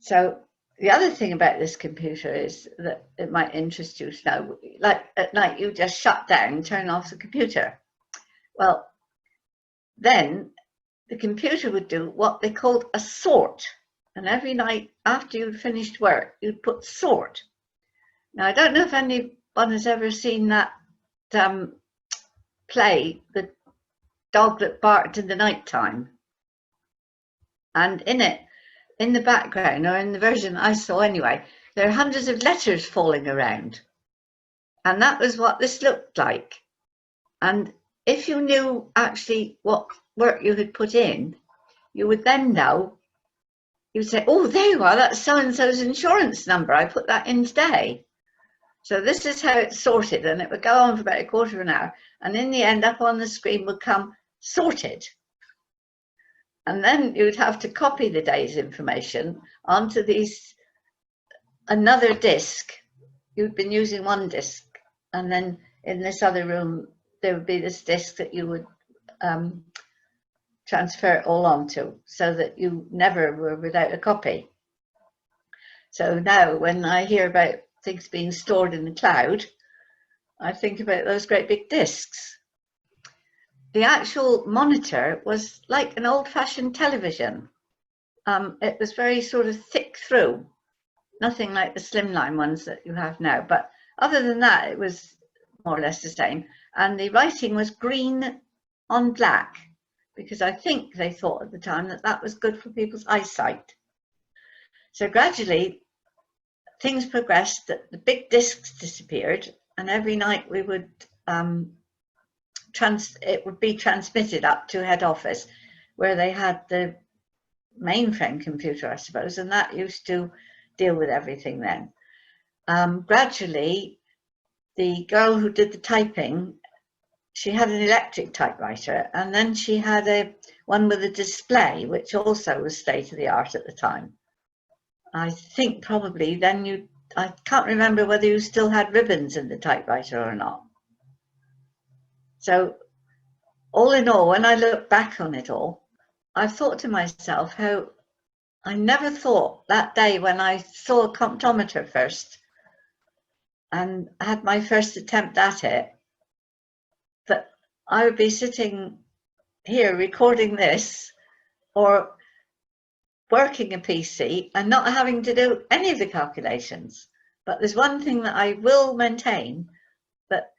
So the other thing about this computer is that it might interest you to know, like at night you just shut down, turn off the computer. Well, then the computer would do what they called a sort. And every night after you'd finished work, you'd put sort. Now, I don't know if anyone has ever seen that play, The Dog That Barked in the Night Time. And in it, in the background, or in the version I saw anyway, there are hundreds of letters falling around. And that was what this looked like. And if you knew actually what work you had put in, you would then know, you'd say, oh, there you are, that's so-and-so's insurance number. I put that in today. So this is how it's sorted, and it would go on for about a quarter of an hour. And in the end, up on the screen would come sorted. And then you would have to copy the day's information onto another disk. You'd been using one disk, and then in this other room, there would be this disk that you would transfer it all onto, so that you never were without a copy. So now when I hear about things being stored in the cloud, I think about those great big disks. The actual monitor was like an old-fashioned television. It was very sort of thick through, nothing like the slimline ones that you have now. But other than that, it was more or less the same. And the writing was green on black, because I think they thought at the time that that was good for people's eyesight. So gradually, things progressed, that the big discs disappeared, and every night we would it would be transmitted up to head office, where they had the mainframe computer, I suppose, and that used to deal with everything then. Gradually, the girl who did the typing, she had an electric typewriter, and then she had one with a display, which also was state of the art at the time. I think probably then I can't remember whether you still had ribbons in the typewriter or not. So all in all, when I look back on it all, I've thought to myself how I never thought that day when I saw a comptometer first and had my first attempt at it, that I would be sitting here recording this or working a PC and not having to do any of the calculations. But there's one thing that I will maintain, that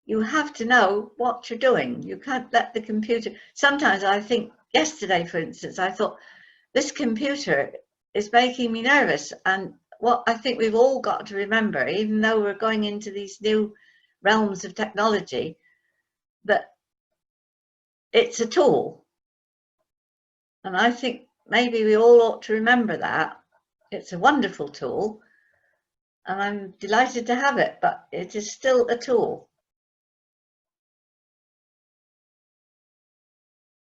you have to know what you're doing. You can't let the computer. Sometimes I think, yesterday, for instance, I thought, this computer is making me nervous. And what I think we've all got to remember, even though we're going into these new realms of technology, that it's a tool. And I think maybe we all ought to remember that. It's a wonderful tool, and I'm delighted to have it, but it is still a tool.